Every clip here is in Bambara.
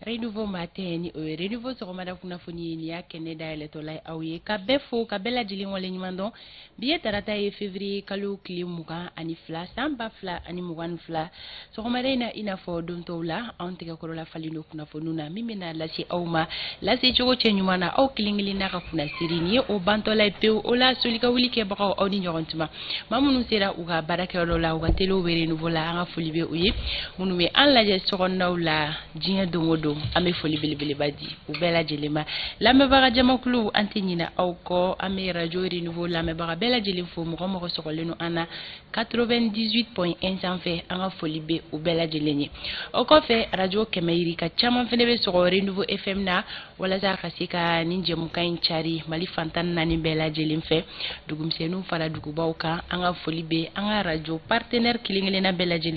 Renouveau matin ni renouveau sɔgɔmada kunnafoni ni y'a kɛnɛ dayɛlɛtɔla aw ye ka bɛɛ fo ka bɛɛ lajɛlen waleɲuman dɔn bi ye tarata ye février kalo tile 22 san 2022 sɔgɔmada in na i n'a fɔ don tɔw la anw tɛgɛkɔrɔla falen do kunnafoniw na min bɛna lase aw ma lase cogo cɛ ɲuman na aw kelen kelen n'a ka kunnasiri ni ye o bantɔla ye pewu o la solika wuli kɛbagaw aw ni ɲɔgɔn tuma maa minnu sera u ka baarakɛyɔrɔ la u ka telew bɛ renouveau la an ka foli bɛ u ye minnu bɛ an lajɛ sɔgɔnɔnaw la diɲɛ don o don an bɛ foli belebeleba di u bɛɛ lajɛlen ma lamɛnbaga jamakulu an tɛ ɲinɛ aw kɔ an bɛ radio renouveau lamɛnbaga bɛɛ lajɛlen fo mɔgɔ mɔgɔ sɔgɔlen don an na 98.1 sanfɛ an ka foli bɛ u bɛɛ lajɛlen ye o kɔfɛ radio kɛmɛ yiri ka caman fana bɛ sɔgɔ renouveau FM na walasa ka se ka nin jɛmukan in cari mali fantan naani bɛɛ lajɛlen fɛ dugumisɛnninw fara dugubaw kan an ka foli bɛ an ka radio partenaire kelen-kelenna bɛɛ lajɛlen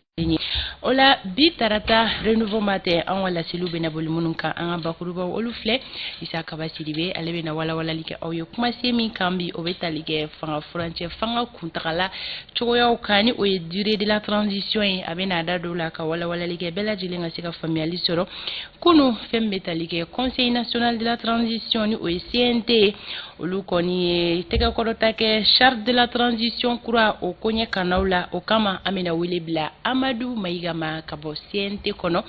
o la bi tarata renouveau matin an ka laseliw bɛna boli minnu kan an ka bakurubaw olu filɛ Isa Kaba Sidibe ale bɛna walawalali kɛ aw ye kumasen min kan bi o bɛ tali kɛ fanga furancɛ fanga kuntagala cogoyaw kan ni o ye durée de la transition ye a bɛna da dɔw la ka walawalali kɛ bɛɛ lajɛlen ka se ka faamuyali sɔrɔ kunu fɛn bɛ tali kɛ conseil national de la transition ni o ye CNT olu kɔni ye tɛgɛkɔrɔta kɛ charte de la transition kura o koɲɛ kanaw la o kama an bɛna wele bila Amadu Mayiga ma ka bɔ CNT kɔnɔ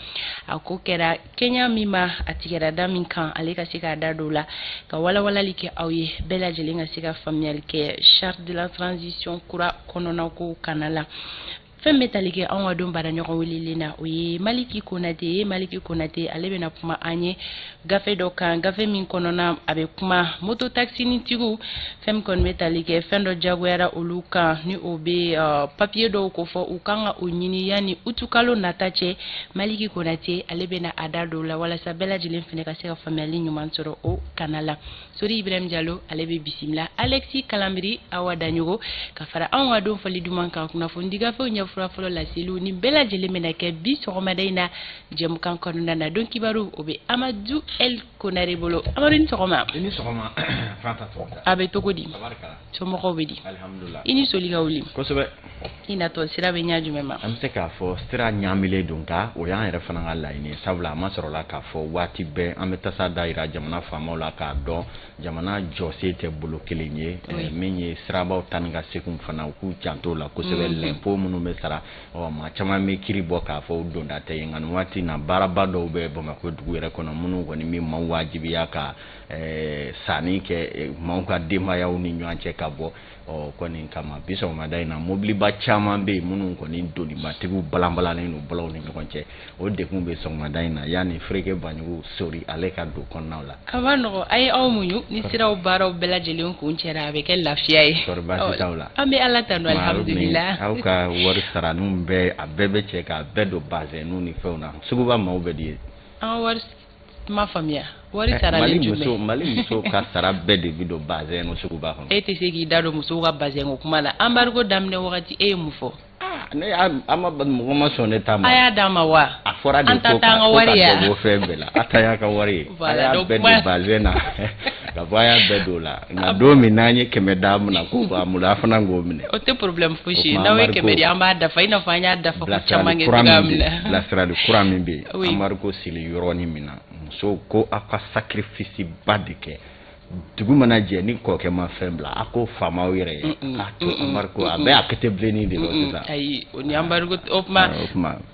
a ko kɛra Kenya min ma a tigɛra da min kan ale ka se k'a da dɔw la ka walawalali kɛ aw ye bɛɛ lajɛlen ka se ka faamuyali kɛ charte de la transition kura kɔnɔna ko kana la fɛn bɛ tali kɛ anw ka don baara ɲɔgɔn welelen na o ye Maliki Konate ale bɛna kuma an ye gafe dɔ kan gafe min kɔnɔna a bɛ kuma moto taxinitigiw fɛn kɔni bɛ tali kɛ fɛn dɔ jagoyara olu kan ni o bɛ papier dɔw ko fɔ u kan ka o ɲini yanni utukalo nata cɛ Maliki Konate ale bɛna a da dɔw la walasa bɛɛ lajɛlen fana ka se ka faamuyali ɲuman sɔrɔ o kana la Sori Ibrahim Diallo ale bɛ bisimila Alexis Kalambiri Awa Daɲogo ka fara anw ka don fɔli duman kan kunnafoni di gafew ɲɛ fura fɔlɔ laseliw ni bɛɛ lajɛlen bɛna kɛ bi sɔgɔmada in na jɛmukan kɔnɔna na don kibaru o bɛ Amadu El Konare bolo Amadu ni sɔgɔma i ni sɔgɔma Fanta Tɔgɔta a bɛ cogo di somɔgɔw bɛ di alhamdulillah i ni soli ka wuli kosɛbɛ i natɔ sira bɛ ɲɛ jumɛn ma an bɛ se k'a fɔ sira ɲaamile don nka o y'an yɛrɛ fana ka laɲini sabula a ma sɔrɔla k'a fɔ waati bɛɛ an bɛ tasa da yira jamana faamaw la k'a dɔn jamana jɔsen tɛ bolo kelen ye min ye sirabaw ta ni ka segin fana u k'u janto la kosɛbɛ l'impôt minnu bɛ sara maa caman bɛ kiiri bɔ k'a fɔ u donda tɛ yen nka nin waati na baaraba dɔw bɛ Bamakɔ dugu yɛrɛ kɔnɔ minnu kɔni min maaw wajibiya ka sanni kɛ maaw ka denbayaw ni ɲɔgɔn cɛ ka bɔ kɔni kama bi sɔgɔmada in na mobiliba caman bɛ yen minnu kɔni donibatigiw balanbalalen don bɔlɔw ni ɲɔgɔn cɛ o degun bɛ sɔgɔmada in na yanni Fereke Banjugu Sori ale ka don kɔnɔnaw la a ma nɔgɔ a ye aw muɲu ni siraw baaraw bɛɛ lajɛlen kun cɛra a bɛ kɛ lafiya ye sɔrɔ baasi t'aw la an bɛ Ala tanu alhamdulillah aw ka wari sara ninnu bɛɛ a bɛɛ bɛ cɛ k'a bɛɛ don bazɛnw ni fɛnw na suguba maaw bɛ di ye an ka wari ma faamuya wari saralen jumɛn Mali muso ka sara bɛɛ de bi don bazɛn no suguba kɔnɔ e tɛ se k'i da don musow ka bazɛn ko kuma la embargo daminɛ wagati e ye mun fɔ ne an ma mɔgɔ ma sɔn ne ta ma a y'a d'a ma wa a fɔra de ko ka bɔ fɛn bɛɛ la a ta y'a ka wari ye a y'a bɛɛ don bazɛn na ka bɔ a y'a bɛɛ don la nka don min n'an ye 100 d'a ma ko a mun a fana k'o minɛ o tɛ problème fosi n'aw ye 100 di an b'a dafa i n'a fɔ an y'a dafa ko caman kɛ cogoya min na bilasirali kura min bɛ yen embargo sili yɔrɔnin min na muso ko aw ka sacrifice ba de kɛ dugu mana jɛ ni kɔkɛ ma fɛn bila a ko faamaw yɛrɛ ye a to embargo a bɛ a kɛtɛ bilenni de la sisan ayi o ni embargo o kuma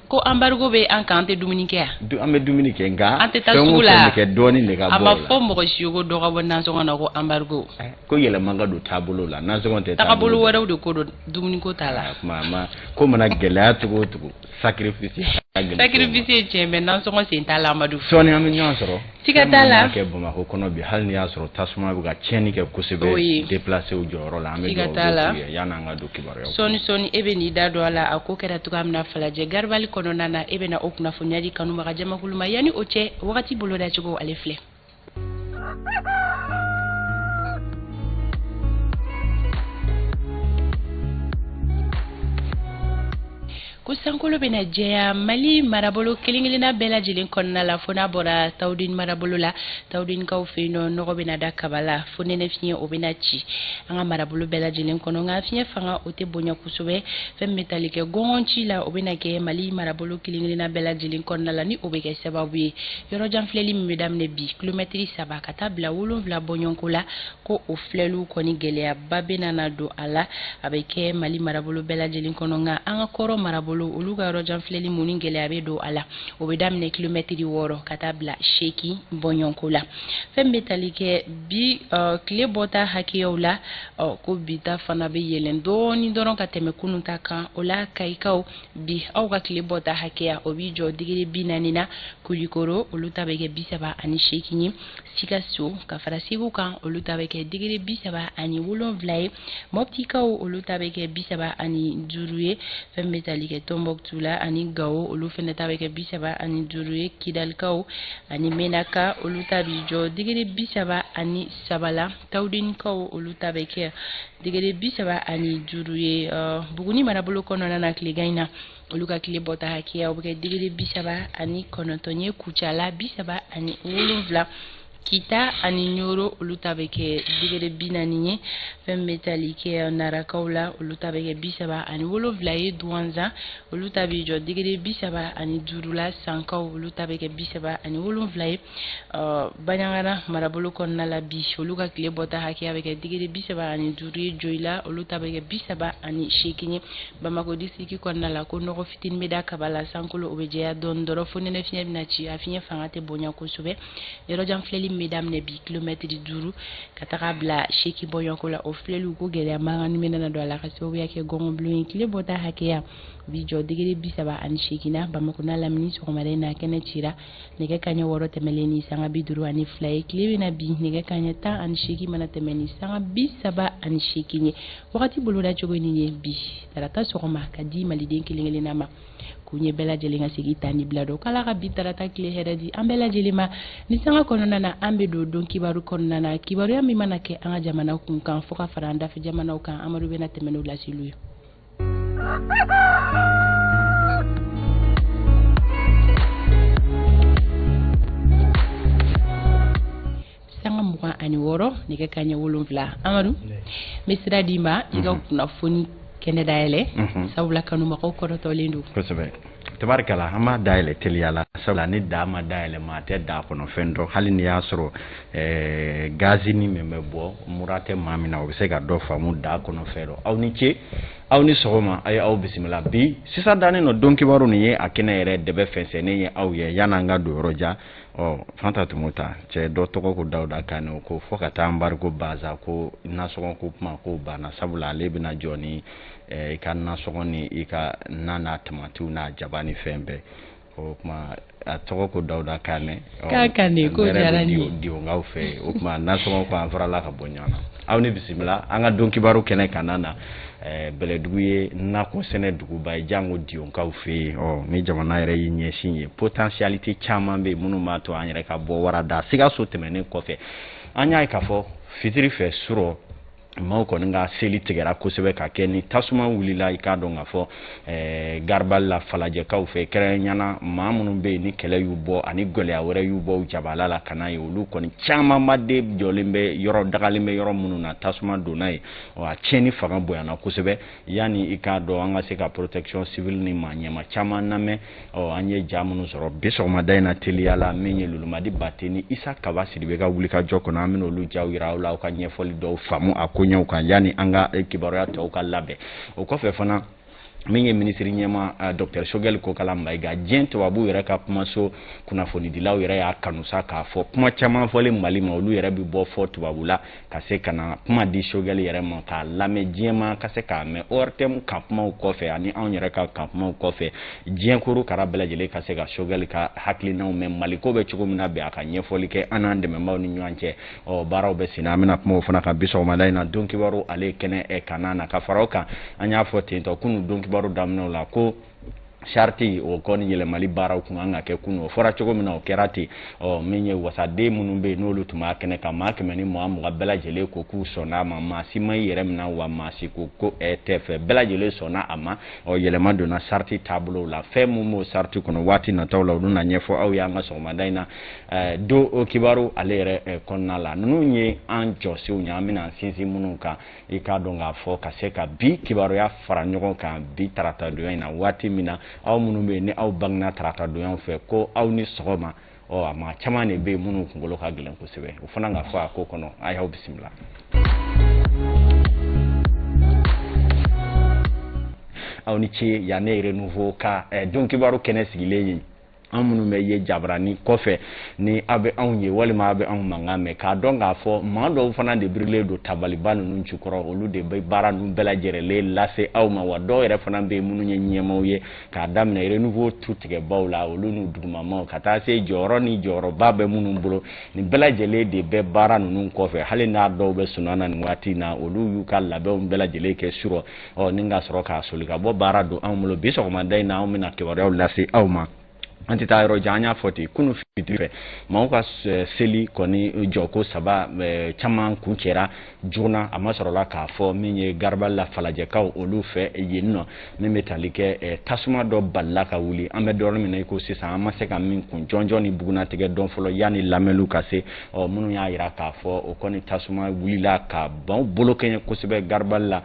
ko embargo bɛ an kan an tɛ dumuni kɛ yan an bɛ dumuni kɛ nka an tɛ taa sugu la kɛ dɔɔnin de ka bɔ a ma fɔ mɔgɔ si ko dɔ ka bɔ nansɔngɔ na ko embargo ko yɛlɛma ka don taabolo la nansɔngɔ tɛ taabolo wɛrɛw de ko don dumuni ko t'a la kuma ko mana gɛlɛya cogo o cogo sacrifice ye tiɲɛ mɛ nansɔngɔ sen t'a la Amadu sɔɔni an bɛ ɲɔgɔn sɔrɔ siga t'a la kɛ Bamakɔ kɔnɔ bi hali ni y'a sɔrɔ tasuma bɛ ka tiɲɛni kɛ kosɛbɛ déplacé u jɔyɔrɔ la an bɛ dugawu kɛ yanni an ka don kibaruyaw sɔɔni e bɛ n'i da don a la a ko kɛra cogoya min na Falajɛ garabali kɔnɔna na e bɛna o kunnafoniya di kanubaga jamakulu ma yanni o cɛ wagati boloda cogo ale filɛ ko sankolo bena jɛya Mali marabolo kelenkelenna bɛɛ lajɛlen kɔnɔna la fo n'a bɔra Tawudin marabolo la Tawudinkaw fɛ yen nɔ nɔgɔ bena da kaba la fo nɛnɛ fiɲɛ o bena ci an ka marabolo bɛɛ lajɛlen kɔnɔ nka fiɲɛ fanga o tɛ bonya kosɛbɛ fɛn min bɛ tali kɛ gɔngɔn ci la o bena kɛ Mali marabolo kelenkelenna bɛɛ lajɛlen kɔnɔna la ni o bɛ kɛ sababu ye yɔrɔjan filɛli min bɛ daminɛ bi kilomɛtiri 7 ka taa bila 7 bɔɲɔnko la ko o filɛliw kɔni gɛlɛyaba bena na don a la a bɛ kɛ Mali marabolo bɛɛ lajɛlen kɔnɔ nka an ka kɔrɔ marabolo olu ka yɔrɔjan filɛli mun ni gɛlɛya bɛ don a la o bɛ daminɛ kilomɛtiri 6 ka taa bila 8 bɔɲɔnko la fɛn bɛ tali kɛ bi tile bɔta hakɛyaw la ko bita fana bɛ yɛlɛn dɔɔni dɔrɔn ka tɛmɛ kunun ta kan o la Kayikaw bi aw ka tile bɔta hakɛya o b'i jɔ digiri 40 na Kulikoro olu ta bɛ kɛ 38 ye Sikaso ka fara Segu kan olu ta bɛ kɛ digiri 37 ye Moptikaw olu ta bɛ kɛ 35 ye fɛn bɛ tali kɛ Tombouctou la ani Gao olu fɛnɛ ta bɛ kɛ 35 ye Kidalikaw ani Menaka olu ta b'i jɔ digiri 33 la Tawudinkaw olu ta bɛ kɛ digiri 35 ye Buguni marabolo kɔnɔna na tilegan in na olu ka tile bɔta hakɛya o bɛ kɛ digiri 39 ye Kucala 37 Kita ani Nyoro olu ta bɛ kɛ digiri 40 ye fɛn bɛ tali kɛ Narakaw la olu ta bɛ kɛ 37 ye Douanza olu ta bɛ jɔ digiri 35 la Sankaw olu ta bɛ kɛ 37 ye Banyangaana marabolo kɔnɔna la bi olu ka tile bɔta hakɛya bɛ kɛ digiri 35 ye Joyila olu ta bɛ kɛ 38 ye Bamako district kɔnɔna la ko nɔgɔ fitinin bɛ da kaba la sankolo o bɛ jɛya dɔɔni dɔrɔn fo nɛnɛ fiɲɛ bɛna ci a fiɲɛ fanga tɛ bonya kosɛbɛ yɔrɔjan filɛli min bɛ daminɛ bi kilomɛtiri 5 ka taga bila 8 bɔɲɔnko la o filɛliw ko gɛlɛya mankan ni bɛna don a la ka sababuya kɛ gɔngɔn bulon ye tile bɔta hakɛya bi jɔ digiri 38 na Bamako n'a lamini sɔgɔmada in na kɛnɛ cira nɛgɛ kanɲɛ 6 tɛmɛlen ni sanga 52 ye tile bɛna bi nɛgɛ kanɲɛ 18 mana tɛmɛ ni sanga 38 ye wagati boloda cogo ni ye bi tarata sɔgɔma ka di maliden kelenkelenna ma k'u ɲɛ bɛɛ lajɛlen ka segi tan ni bila don k'ala ka bi tarata tile hɛrɛ di an bɛɛ lajɛlen ma ni sanga kɔnɔna na an bɛ don kibaru kɔnɔna na kibaruya min mana kɛ an ka jamana kun kan fo ka fara an dafɛ jamanaw kan Amadu bɛna tɛmɛ n'o laseliw ye sanga 26 nɛgɛ kanɲɛ 7 Amadu n sira di ma i ka kunnafoni kɛnɛ dayɛlɛ sabula kanumagaw kɔrɔtɔlen don kosɛbɛ tabarikala an b'a dayɛlɛ teliya la sabula ni da ma dayɛlɛ maa tɛ da kɔnɔ fɛn dɔ hali ni y'a sɔrɔ gazini min bɛ bɔ mura tɛ maa min na o bɛ se ka dɔ faamu da kɔnɔ fɛn dɔ aw ni ce aw ni sɔgɔma a ye aw bisimila bi sisan dannen nɔ don kibaru nin ye a kɛnɛ yɛrɛ dɛbɛ fɛnsɛnnen ye aw ye yan'an ka don yɔrɔ jan Fanta tumu ta cɛ dɔ tɔgɔ ko Dawuda Kane ko fo ka taa Anbarigo Baza ko nasɔngɔ ko kuma ko banna sabula ale bɛna jɔ ni i ka nasɔngɔ ni i ka na n'a tamatiw n'a jaba ni fɛn bɛɛ o kuma a tɔgɔ ko Dawuda Kane k'a Kane ko diyara n ye diongaw fɛ o kuma nasɔngɔ ko an farala ka bɔ ɲɔgɔn na aw ni bisimila an ka don kibaru kɛnɛ kan na Bɛlɛdugu ye nakɔ sɛnɛ duguba ye jango dionkaw fɛ yen ni jamana yɛrɛ y'i ɲɛsin ye potentialité caman bɛ minnu b'a to an yɛrɛ ka bɔ warada Sikaso tɛmɛnen kɔfɛ an y'a ye k'a fɔ fitiri fɛ surɔ maaw kɔni ka seli tigɛra kosɛbɛ ka kɛ ni tasuma wulila i k'a dɔn k'a fɔ Garibali la Falajɛkaw fɛ kɛrɛnkɛrɛnyana maa minnu bɛ yen ni kɛlɛ y'u bɔ ani gɛlɛya wɛrɛ y'u bɔ jabala la ka na ye olu kɔni camanba de jɔlen bɛ yɔrɔ dagalen bɛ yɔrɔ minnu na tasuma donna ye a tiɲɛni fanga bonyana kosɛbɛ yanni i k'a dɔn an ka se ka protection civile ni maa ɲɛma caman lamɛn an ye ja minnu sɔrɔ bi sɔgɔmada in na teliya la min ye Lulumadi Bate ni Isa Kaba Sidibe ka wulikajɔ kɔnɔ an bɛna olu jaw yira aw la aw ka ɲɛfɔli dɔw faamu a ko ɲɛw kan yani an ka kibaruya tɔw ka labɛn o kɔfɛ fana min ye ministre ɲɛma Dr Shogel Kokala Mayiga diɲɛ tubabu yɛrɛ ka kumaso kunnafonidilaw yɛrɛ y'a kanu sa k'a fɔ kuma caman fɔlen Mali ma olu yɛrɛ bɛ bɔ fɔ tubabu la ka se ka na kuma di Shogel yɛrɛ ma k'a lamɛn diɲɛ ma ka se k'a mɛn ORTM kan kumaw kɔfɛ ani anw yɛrɛ ka kan kumaw kɔfɛ diɲɛ korokara bɛɛ lajɛlen ka se ka Shogel ka hakilinaw mɛn Mali ko bɛ cogo min na bi a ka ɲɛfɔli kɛ an n'an dɛmɛbaaw ni ɲɔgɔn cɛ baaraw bɛ sen na an bɛna kuma o fana kan bi sɔgɔmada in na don kibaru ale kɛnɛ kan na ka fara o kan an y'a fɔ ten tɔ kunun don kibaru daminɛw la ko charti o kɔni yɛlɛmali baaraw kun kan ka kɛ kunu o fɔra cogo min na o kɛra ten min ye wasaden minnu bɛ yen n'olu tun b'a kɛnɛ kan maa 100 ni 20 bɛɛ lajɛlen ko k'u sɔnna a ma maa si ma i yɛrɛ minɛ wa maa si ko tɛ fɛ bɛɛ lajɛlen sɔnna a ma yɛlɛma donna charti taabolo la fɛn mun b'o charti kɔnɔ waati nataw la olu na ɲɛfɔ aw y'an ka sɔgɔmada in na do o kibaru ale yɛrɛ kɔnɔna la ninnu ye an jɔsenw ye an bɛna sinsin minnu kan i k'a dɔn k'a fɔ ka se ka bi kibaruya fara ɲɔgɔn kan bi taratadonya in na waati min na aw minnu bɛ yen ni aw bangena taratadonya fɛ ko aw ni sɔgɔma a maa caman de bɛ yen minnu kunkolo ka gɛlɛn kosɛbɛ o fana ka fɔ a ko kɔnɔ a y'aw bisimila. aw ni ce yan ne renouveau ka don kibaru kɛnɛ sigilen ye an minnu bɛ ye jabarani kɔfɛ ni aw bɛ anw ye walima aw bɛ anw mankan mɛn k'a dɔn k'a fɔ maa dɔw fana de birilen don tabaliba ninnu jukɔrɔ olu de bɛ baara ninnu bɛɛ lajɛlen lase aw ma wa dɔw yɛrɛ fana bɛ yen minnu ye ɲɛmaaw ye k'a daminɛ renouveau tutigɛbaw la olu n'u dugumamaw ka taa se jɔyɔrɔ ni jɔyɔrɔba bɛ minnu bolo nin bɛɛ lajɛlen de bɛ baara ninnu kɔfɛ hali n'a dɔw bɛ sunan na nin waati in na olu y'u ka labɛnw bɛɛ lajɛlen kɛ surɔ ni ka sɔrɔ k'a soli ka bɔ baara don anw bolo bi sɔgɔmada in na anw bɛna kibaruyaw lase aw ma. an tɛ taa yɔrɔ jan an y'a fɔ ten kunu fitiri fɛ maaw ka seli kɔni jɔko saba caman kun cɛra joona a ma sɔrɔla k'a fɔ min ye garaba la falajɛkaw olu fɛ yen nɔ min bɛ tali kɛ tasuma dɔ balila ka wuli an bɛ dɔɔnin min na i ko sisan an ma se ka min kun jɔnjɔn ni bugunatigɛ dɔn fɔlɔ yanni lamɛnliw ka se minnu y'a jira k'a fɔ o kɔni tasuma wulila ka baw bolo kɛɲɛ kosɛbɛ garaba la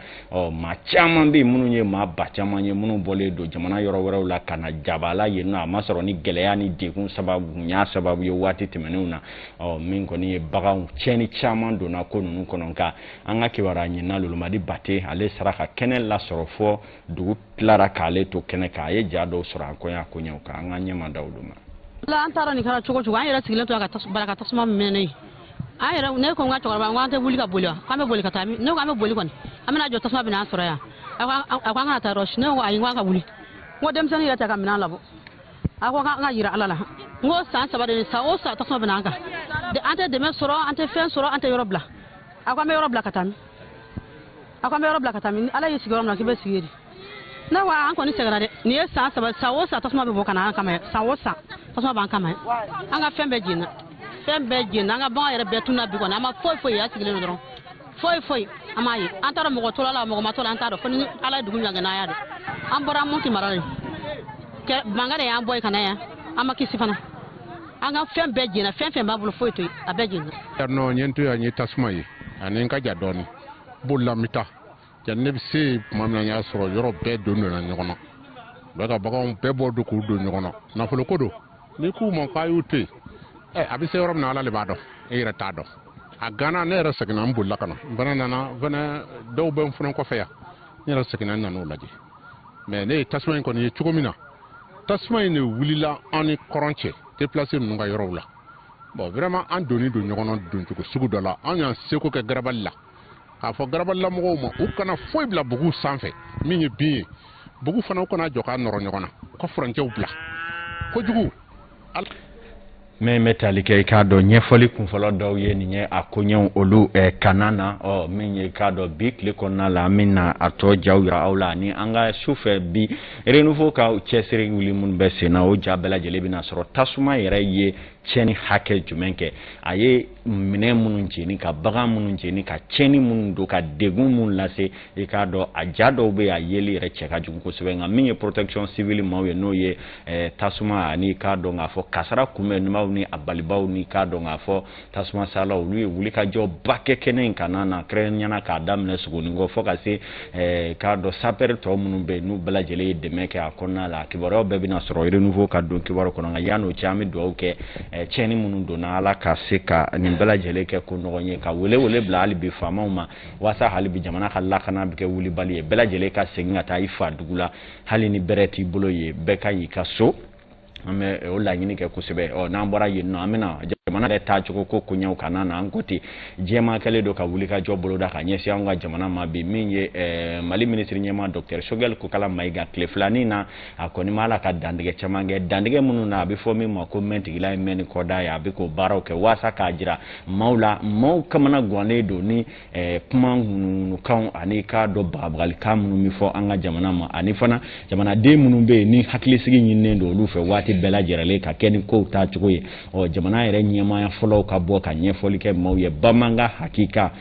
maa caman bɛ yen minnu ye maa ba caman ye minnu bɔlen don jamana yɔrɔ wɛrɛw la ka na jabala yen nɔ a ma sɔrɔ ni gɛlɛya ni degun sababu ɲa sababu ye waati tɛmɛnenw na min kɔni ye baganw tiɲɛni caman donna ko ninnu kɔnɔ nka an ka kibaruya ɲinina Lolomadi Bate ale sara ka kɛnɛ lasɔrɔ fɔ dugu tilara k'ale to kɛnɛ kan a ye ja dɔw sɔrɔ a kɔɲa koɲɛw kan an ka ɲɛma da olu ma. La an taara nin kɛra cogo cogo an yɛrɛ sigilen to ka tasuma minɛ an yɛrɛ ne ko n ka cɛkɔrɔba n tɛ wuli ka boli wa k'an bɛ boli ka taa ne ko an bɛ boli kɔni an bɛna jɔ tasuma bɛna an sɔrɔ yan a ko an kana taa yɔrɔ si ne ko ayi n ko an ka wuli n ko denmisɛnnin yɛrɛ tɛ ka minɛn labɔ a ko an ka yira Ala la n ko san 3 de sa o sa tasuma bɛna an kan an tɛ dɛmɛ sɔrɔ an tɛ fɛn sɔrɔ an tɛ yɔrɔ bila a ko an bɛ yɔrɔ bila ka taa min a ko an bɛ yɔrɔ bila ka taa min Ala y'i sigi yɔrɔ min na k'i bɛ sigi de ne ko an kɔni sɛgɛnna dɛ nin ye san 3 sa o sa tasuma bɛ bɔ ka na an kama san o sa tasuma b'an kama an ka fɛn bɛɛ jenna an ka bagan yɛrɛ bɛɛ tunna bi kɔni an ma foyi y'a sigilen dɔrɔn foyi an m'a ye an taara mɔgɔ tola la mɔgɔ ma tola an t'a dɔn fo ni Ala ye dugu ɲagɛn n'a y'a dɛ an bɔra Moti mara de banga de y'an bɔ ka na yan an ma kisi fana an ka fɛn bɛɛ jenna fɛn b'a bolo foyi to a bɛɛ jenna non ɲento ya ɲe tasuma ye ani ka ja dɔɔni bolla mita ja ne bɛ se tuma min na y'a sɔrɔ yɔrɔ bɛɛ donna ɲɔgɔn na bɛɛ ka baganw bɛɛ bɔ don k'u don ɲɔgɔn na nafolo ko don ni k'u ma k'a y'u to yen a bɛ se yɔrɔ min na Ala de b'a dɔn e yɛrɛ t'a dɔn a gana ne yɛrɛ seginna n bolila ka na n fana nana dɔw bɛ n fana kɔfɛ yan ne yɛrɛ seginna n nan'o lajɛ mais ne ye tasuma in kɔni ye cogo min na tasuma in de wulila an ni kɔrɔn cɛ déplacé ninnu ka yɔrɔw la bon vraiment an donni don ɲɔgɔn na don cogo sugu dɔ la an y'an seko kɛ garabali la k'a fɔ garabali la mɔgɔw ma u kana foyi bila bugu sanfɛ min ye bin ye bugu fana u kana jɔ k'a nɔrɔ ɲɔgɔn na u ka furancɛw bila kojugu. min bɛ tali kɛ i k'a dɔn ɲɛfɔli kunfɔlɔ dɔw ye nin ye a koɲɛw olu kanan na min ye i k'a dɔn bi tile kɔnɔna la an bɛna a tɔ jaw jira aw la ni an ka sufɛ bi renouveau ka cɛsiri wuli minnu bɛ sen na o ja bɛɛ lajɛlen bɛna sɔrɔ tasuma yɛrɛ ye tiɲɛni hakɛ jumɛn kɛ a ye minɛn minnu jeni ka bagan minnu jeni ka tiɲɛni minnu don ka degun minnu lase i k'a dɔn a ja dɔw bɛ a yeli yɛrɛ cɛ ka jugu kosɛbɛ nka min ye protection civile maaw ye n'o ye tasuma ani k'a dɔn k'a fɔ kasara kunbɛnnimaw ni a balibaw ni k'a dɔn k'a fɔ tasuma sala olu ye wulikajɔ ba kɛ kɛnɛ in kan na kɛrɛnkɛrɛnnenya k'a daminɛ Sogonikɔ fɔ ka se k'a dɔn sapɛri tɔ minnu bɛ yen n'u bɛɛ lajɛlen ye dɛmɛ kɛ a kɔnɔna la kibaruyaw bɛɛ bɛna sɔrɔ renouveau ka don kibaru kɔnɔ nka yan'o cɛ an bɛ dugawu kɛ tiɲɛni minnu donna Ala ka se ka nin bɛɛ lajɛlen kɛ ko ɲɔgɔn ye ka wele bila hali bi faamaw ma walasa hali bi jamana ka lakana bɛ kɛ wulibali ye bɛɛ lajɛlen ka segin ka taa i fa dugu la hali ni bɛrɛ t'i bolo ye bɛɛ ka y'i ka so an bɛ o laɲini kɛ kosɛbɛ n'an bɔra yen nɔ an bɛna jamana de ta cogo ko kunyaw kana na angoti jema kale do ka wuli ka jobolo da ka nyesi anga jamana ma bi minye mali ministre nyema Dr Shogel ko kala maiga kleflani na akoni mala ka dandige chamange dandige munu na bi fomi ma comment gila men ko da ya bi ko baraw ke wasa ka jira maula mau kamana gwane do ni kuma nu kan ani ka do babal kam mi fo anga jamana ma ani fana jamana de munu be ni hakili sigi nyinne do lu fe wati bela jerale ka ken ko ta chugoye o jamana ere nyema ya follow ka bo ka nyefoli ke mauye bamanga hakika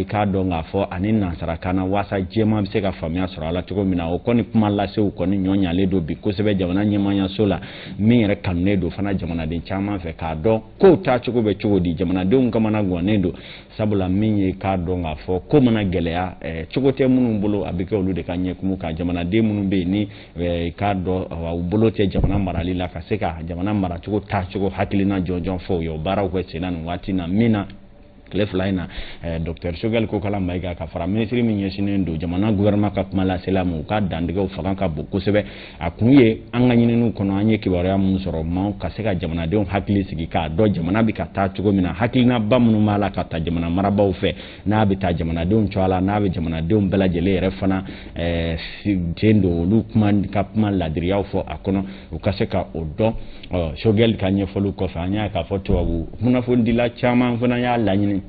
ika do nga fo ani nansara kana wasa jema se ka famia soro ala chugo mina o koni kuma la se o koni nyonya le do bi ko sebe jamana nyema ya sola mi ere kanne do fana jamana de chama fe ka do ko ta chugo be chugo di jamana de ngama na gwane do sabula minye ka do nga fo ko mana gelea chugo te munu bolo abike olu de kanye kumu ka jamana de munu be ni ka do wa bolo te jamana marali la ka se ka jamana mara chugo ta chugo hakilina jonjon fo yo bara ko senan wati na mina Cleflaina Dr Shogel ko kala maiga ka fara ministry min yesinen do jamana gouvernement ka kuma la selamu ka dandige o fagan ka boko sebe akunye anga nyinenu kono anye kibara mun soro ma ka se ka jamana de on hakili sigi ka do jamana bi ka ta tugo mina hakilina bamunu mala ka ta jamana maraba o fe na bi ta jamana de on chwala na bi jamana de on bela jele refana tendo lu kuma ka kuma la diriya o fo akono o ka se ka o do Shogel ka nye folu ko fa anya ka foto abu muna fo ndila chama fona ya la nyini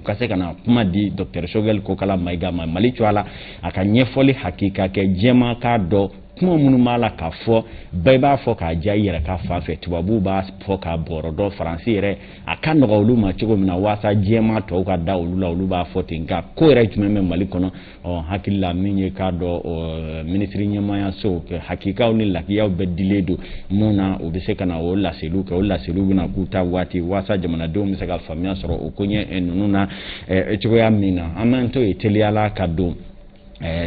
kase kana kuma di Dr Shogel ko kala maiga ma mali chwala aka nyefoli hakika ke jema ka do kuma munu mala ka fo beba fo ka jayira ka fa fe tubabu ba fo ka borodo francire aka no olu ma chugo mina wasa jema to ka da olu la olu ba fo tinga ko re tumeme mali kono o hakilla minye ka do ministry nyema ya so ke hakika oni la ya bediledo muna obise kana o la selu na kuta wati wasa jamana do mi saka famia soro okonye enununa chugo ya mina amanto eteliala ka do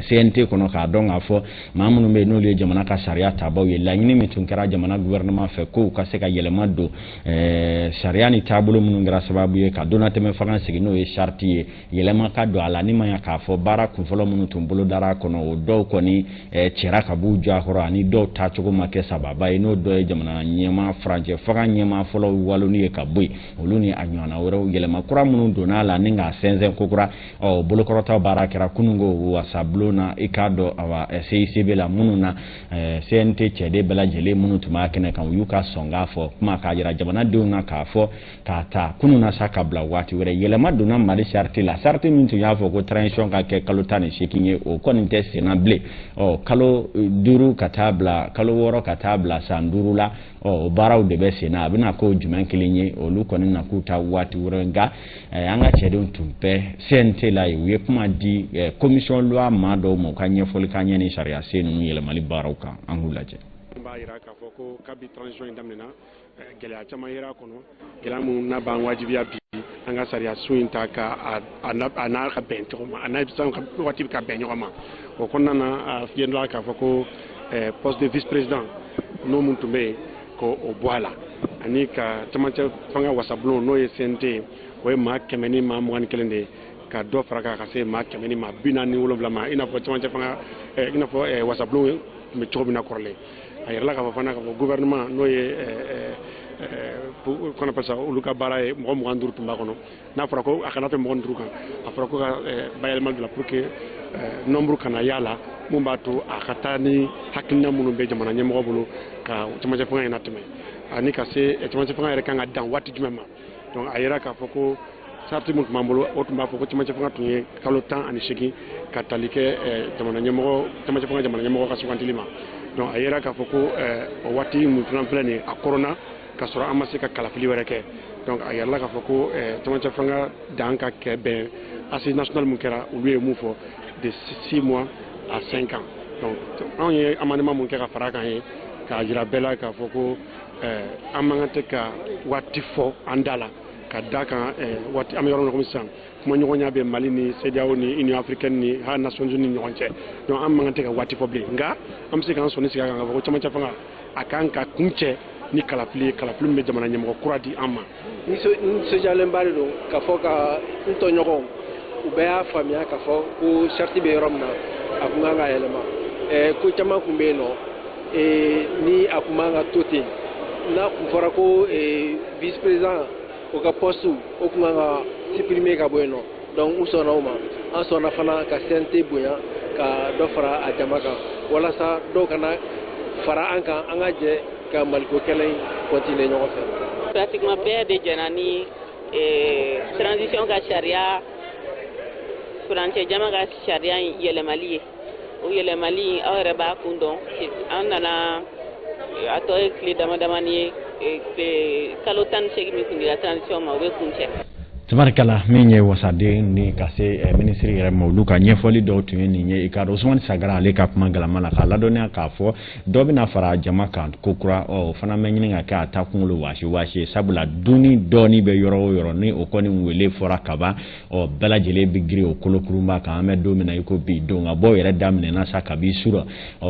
CNT kono ka don afo mamunu be no le jamana ka sharia tabaw ye la nyini mitun kara jamana gouvernement fe ko ka se ka yelema do sharia ni tabulo munun gra sababu ye ka dona teme fanga sigi no ye charti yelema ka do ala ni maya ka fo bara kun folo munu tumbulo dara kono o do koni chera ka bu ja horo ani do ta chugo make sababa e no do jamana nyema franje fanga nyema folo walu ni ka boy oluni anyana woro yelema kura munu do na la ninga senzen kokura o bolo korota bara kera kunungo wasa sablona ikado awa CICB la mununa CNT chede bela jele munu tuma kene kan yuka songa fo kuma ka jira jamana duna ka fo ka ta kununa saka bla wati were yele maduna mari sharti la sarti mintu ya fo ko transition ka ke kalotani shekinye o koninte senable o kalo duru katabla kalo woro katabla sanduru la o baraw de be sena abina ko juman kilinye o lu konin na kuta wati were nga anga chede tumpe CNT la ye kuma di commission loi mado mo kanye fol kanye ni sharia senu yele mali baraka angulaje ba ira ka foko kabi transition damena gela chama ira kono gela mu na ba wajibiya bi anga sharia suinta ka ana ka bento ma ana bisan ka wati ka benyo ma o konna na fiendla ka foko poste de vice président no muntumbe ko o boala ani ka tamacha fanga wasablo no yesente o ma kemeni ma mo kelende ka do fraka ka se ma kemeni ma binani wolobla ma ina fo tamacha fanga ina fo wasablo me chobina korle ayerla ka fana ka gouvernement no ye qu'on appelle ça uluka baraye mo mo ndur tumba kono na fara ko akana fe mo ndur kan afara ko bayal mal la pour que nombre kana yala mo bato akatani hakina munu be jamana nyemo bulu ka tamacha fanga ina teme ani ka se tamacha fanga re kan dan wati jumema donc ayera ka foko sarti mun mambolo otumba foko tamacha fanga tunye kalo tan ani shiki katalike jamana nyemo tamacha fanga jamana nyemo ka sukantilima donc ayera ka foko o wati mun plan plane a corona ka soro amase ka kala fili wereke donc ayalla ka foko tamacha fanga danka ke ben assise national mun kera uluye mu fo de 6 mois à 5 ans donc on y amendement mun kera faraka he ka jira bela ka foko amangate ka wati fo andala ka daka wati amyoro ko misan kuma nyonya be mali ni CEDEAO ni Union africaine ni ha Nations Unies ni onche donc amangate ka wati fo bli nga am se kan soni sika nga ko tamacha fanga akanka kunche ni kalafili me jamana nyamo kuradi amma ni so jalen bari do ka fo ka nto nyogo u be afamia ka fo ko sharti be romna akunga nga elema ko chama kumbe no ni akumanga toti na kumfora ko vice président o ka poste o kuma nga supprimer ka boyno donc usona uma an sona fana ka CNT boya ka do fara a jama kan wala sa do kana fara an kan an ga je ka maliko kelen continuer ɲɔgɔn fɛ pratiquement bɛɛ de jɛna ni transition ka sariya furancɛ jama ka sariya yɛlɛmali ye o yɛlɛmali aw yɛrɛ b'a kun dɔn an nana a tɔ ye tile dama damani ye kalo 18 min kun dira transition ma o bɛ kun cɛ tabarikala min ye wasaden ni ka se ministre yɛrɛ ma olu ka ɲɛfɔli dɔw tun ye nin ye i ka dɔn Usumani Sagara ale ka kuma galama la k'a ladɔnniya k'a fɔ dɔ bɛna fara jama kan ko kura o fana bɛ ɲini ka kɛ a ta kunkolo waasi sabula dunni dɔɔni bɛ yɔrɔ o yɔrɔ ni o kɔni wele fɔra kaban bɛɛ lajɛlen bɛ girin o kolokurunba kan an bɛ don min na i ko bi don ka bɔ yɛrɛ daminɛna sa kabi surɔ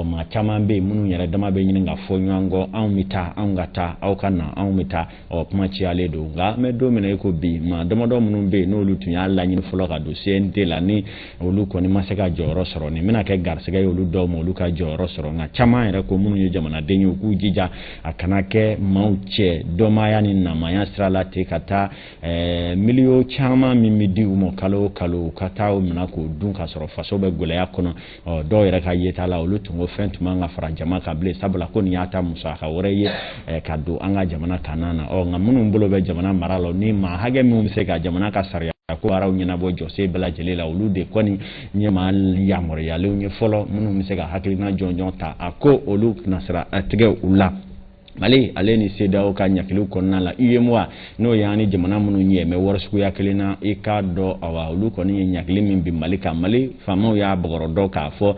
maa caman bɛ yen minnu yɛrɛ dama bɛ ɲini ka fɔ ɲɔgɔn kɔ anw bɛ taa anw ka taa aw ka na anw bɛ taa kuma ciyalen don nka an bɛ don min na i ko bi maa dɔ minnu bɛ yen n'olu tun y'a laɲini fɔlɔ ka don CNT la ni olu kɔni ma se ka jɔyɔrɔ sɔrɔ nin bɛna kɛ garisɛgɛ ye olu dɔw ma olu ka jɔyɔrɔ sɔrɔ nka caman yɛrɛ ko minnu ye jamanaden ye u k'u jija a kana kɛ maaw cɛ dɔmaya ni namaya sira la ten ka taa miliyo caman min bɛ di u ma kalo o kalo u ka taa o minɛ k'o dun ka sɔrɔ faso bɛ gɛlɛya kɔnɔ dɔw yɛrɛ ka yeta la olu tun ko fɛn tun man ka fara jama kan bilen sabula ko nin y'a ta musaka wɛrɛ ye ka don an ka jamana kanna na nka minnu bolo bɛ jamana mara la ni maa hakɛ min bɛ se ka jamana ka sariya ko araw ɲɛnabɔ jɔsen bɛɛ lajɛlen la olu de kɔni ɲɛma yamaruyalen ye fɔlɔ minnu bɛ se ka hakilina jɔnjɔn ta a ko olu tɛna sira tigɛ u la Mali ale ni CEDEAO ka ɲakiliw kɔnɔna la UEMOA n'o y'an ni jamana minnu ɲɛ mɛ wari suguya kelen na i k'a dɔn olu kɔni ye ɲakili min bi Mali kan Mali faamaw y'a bɔgɔrɔ dɔn k'a fɔ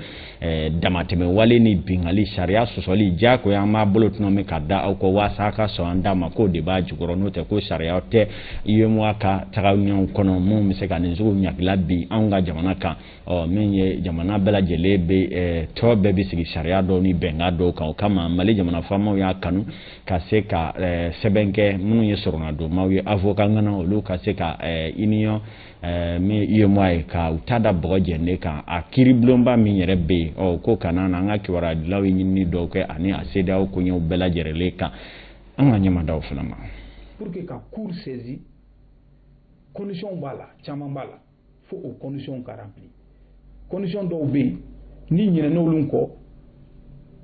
damatɛmɛ wale ni bingali sariya sɔsɔli diyagoya an b'a bolo tuma min ka da aw kɔ waasa a ka sɔn an d'a ma k'o de b'a jukɔrɔ n'o tɛ ko sariya tɛ UEMOA ka tagaɲɔgɔn kɔnɔ mun bɛ se ka nin sugu ɲakila bi anw ka jamana kan min ye jamana bɛɛ lajɛlen bɛ tɔ bɛɛ bɛ sigi sariya dɔw ni bɛnkan dɔw kan o kama Mali jamana faamaw y'a kanu ka se ka sɛbɛn kɛ minnu ye sɔrɔnadomaw ye avocat ŋana olu ka se ka union min UEMOA ye ka u ta da bɔgɔ jɛnden kan a kiiribulonba min yɛrɛ bɛ yen ko kana na an ka kibaruya ye ɲinini dɔw kɛ ani a CEDEAO koɲɛw bɛɛ lajɛlen kan an ka ɲɛmadaw fana ma pour que ka cour saisi condition b'a la caman b'a la fo o condition ka rempli condition dɔw bɛ yen ni ɲinɛn'olu kɔ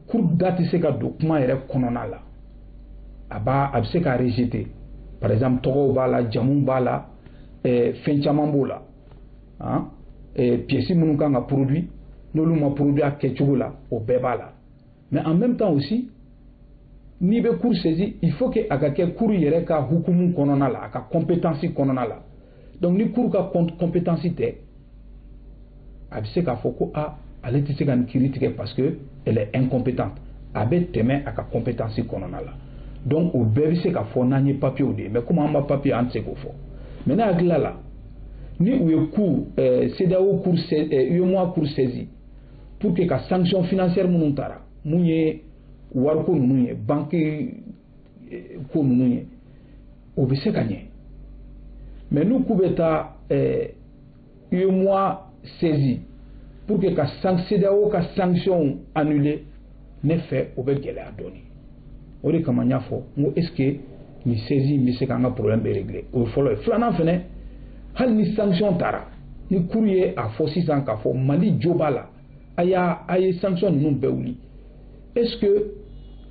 cour da tɛ se ka don kuma yɛrɛ kɔnɔna la a bɛ se ka rejeter par exemple tɔgɔw b'a la jamu b'a la fɛn caman b'o la pièces minnu kan ka produit n'olu ma produit a kɛcogo la o bɛɛ b'a la mais en même temps aussi n'i bɛ cour saisi il faut que a ka kɛ cour yɛrɛ ka hukumu kɔnɔna la a ka compétence kɔnɔna la donc ni cour ka compétence tɛ a bɛ se k'a fɔ ko ale tɛ se ka nin kiiri tigɛ parce que elle est incompétente a bɛ tɛmɛ a ka compétence kɔnɔna la donc o bɛɛ bɛ se ka fɔ n'an ye papier de ye mais comme an ma papier an tɛ se k'o fɔ mais ne hakili la ni u ye cour CEDEAO cour UEMOA cour saisi pour que ka sanction financière minnu taara mun ye wariko ninnu ye banque ko ninnu ye o bɛ se ka ɲɛ mais n'u k'u bɛ taa UEMOA saisi pour que ka CEDEAO ka sanction annulée ne fɛ o bɛ gɛlɛya dɔɔni o de kama n y'a fɔ n ko est ce que nin saisi bɛ se k'an ka problème bɛ régler o ye fɔlɔ ye filanan fɛnɛ hali ni sanction taara ni cour ye a fɔ sisan k'a fɔ Mali jo b'a la a ye sanction ninnu bɛɛ wuli est ce que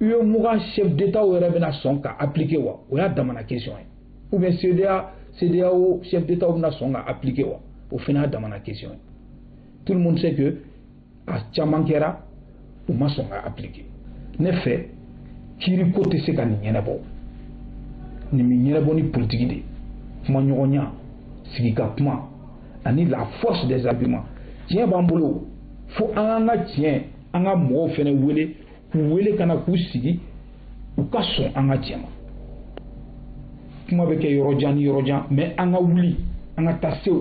UEMOA chef d'état yɛrɛ bɛna sɔn ka appliquer wa o y'a damana question ye ou bien CEDEAO chef d'état bɛna sɔn ka appliquer wa o fana y'a damana question ye tout le monde sait que a caman kɛra u ma sɔn ka appliquer ne fɛ kiiri ko tɛ se ka nin ɲɛnabɔ nin bɛ ɲɛnabɔ ni politique de kuma ɲɔgɔnya sigi ka kuma ani la force des arguments tiɲɛ b'an bolo fo an ka tiɲɛ an ka mɔgɔw fana wele k'u wele ka na k'u sigi u ka sɔn an ka tiɲɛ ma kuma bɛ kɛ yɔrɔ jan ni yɔrɔ jan mais an ka wuli an ka taa se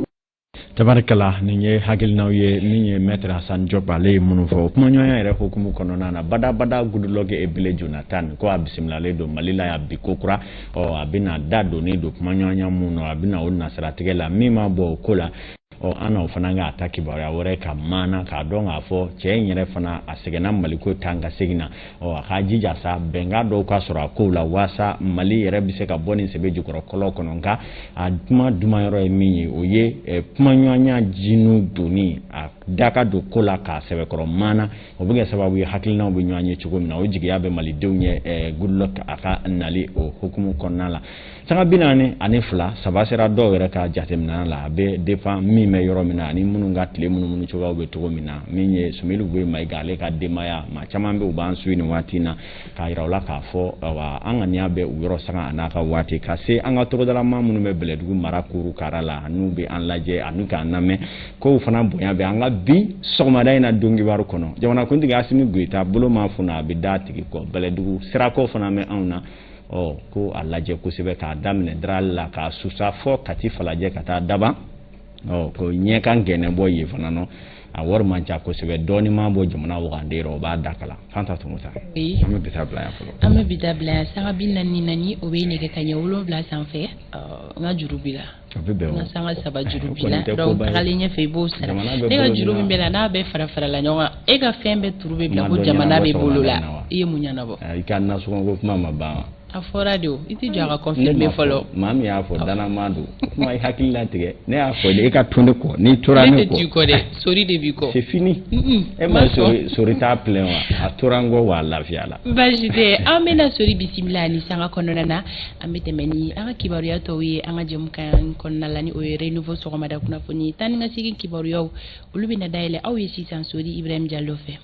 tabarikala nin ye hakilinaw ye min ye maître Hassan Diop ale ye minnu fɔ kumaɲɔgɔnya yɛrɛ hukumu kɔnɔna na badabada Goodluck Ebele Jonathan ko a bisimilalen don Mali la yan bi ko kura a bɛna da donnen don kumaɲɔgɔnya mun na a bɛna o nasiratigɛ la min ma bɔ o ko la ana o fana ga ta kibaruya wɛrɛ ka maana k'a dɔn k'a fɔ cɛ in yɛrɛ fana a sɛgɛnna maliko tan ka segin na a ka jija sa bɛnkan dɔw ka sɔrɔ a kow la waasa mali yɛrɛ bɛ se ka bɔ nin sɛbɛ jukɔrɔ kɔlɔ kɔnɔ nka a kuma duman yɔrɔ ye min ye o ye kuma ɲɔgɔnya jinu donni a da ka don ko la k'a sɛbɛkɔrɔ maana o bɛ kɛ sababu ye hakilinaw bɛ ɲɔgɔn ye cogo min na o jigiya bɛ malidenw ye Goodluck a ka nali o hukumu kɔnɔna la sanga 42 saba sera dɔw yɛrɛ ka jateminɛ la a bɛ dépend min bɛ yɔrɔ min na ani minnu ka tile munumunu cogoyaw bɛ cogo min na min ye Sumayila Goyi Mayiga ale ka denbaya maa caman bɛ u b'an su nin waati na k'a yira u la k'a fɔ an ŋaniya bɛ u yɔrɔ sanga a n'a ka waati ka se an ka togodalama minnu bɛ Bɛlɛdugu mara Kurukara la n'u bɛ an lajɛ ani k'an lamɛn kow fana bonya bɛ an ka bi sɔgɔmada in na don kibaru kɔnɔ jamanakuntigi Asimi Goyita bolo ma funna a bɛ da tigi kɔ Bɛlɛdugu sirako fana bɛ anw na ko a lajɛ kosɛbɛ k'a daminɛ Darali la k'a susa fɔ Kati Falajɛ ka taa Daba ko ɲɛkan gɛnɛbɔ ye fana no a wari man ca kosɛbɛ dɔɔni ma bɔ jamana wagande yɔrɔ o b'a da kala Fanta Tumusa an bɛ bita bila yan fɔlɔ an bɛ bita bila yan sanga 44 o bɛ nɛgɛ kaɲɛ 7 sanfɛ n ka juru b'i la n ka sanga 3 juru b'i la donc tagalen ɲɛfɛ i b'o sara ne ka juru min bɛ la n'a bɛɛ fara la ɲɔgɔn kan e ka fɛn bɛɛ turu bɛ bila ko jamana bɛ bolo la i ye mun ɲɛnabɔ i ka nasɔngɔko kuma ma ban a fɔra de o i tɛ jɔ a ka confirmer fɔlɔ maa min y'a fɔ danama don kuma i hakili la tigɛ ne y'a fɔ de e ka tɔn de kɔ n'i tora ne kɔ ne tɛ t'i kɔ dɛ sori de b'i kɔ c'est fini e ma sori t'a plein wa a tora n kɔ wa a lafiya la baasi tɛ an bɛna sori bisimila ni sanga kɔnɔna na an bɛ tɛmɛ ni an ka kibaruya tɔw ye an ka jɛmukan kɔnɔna la ni o ye renouveau sɔgɔmada kunnafoni tan ni ka segin kibaruyaw olu bɛna dayɛlɛ aw ye sisan sori Ibrahim Diallo fɛ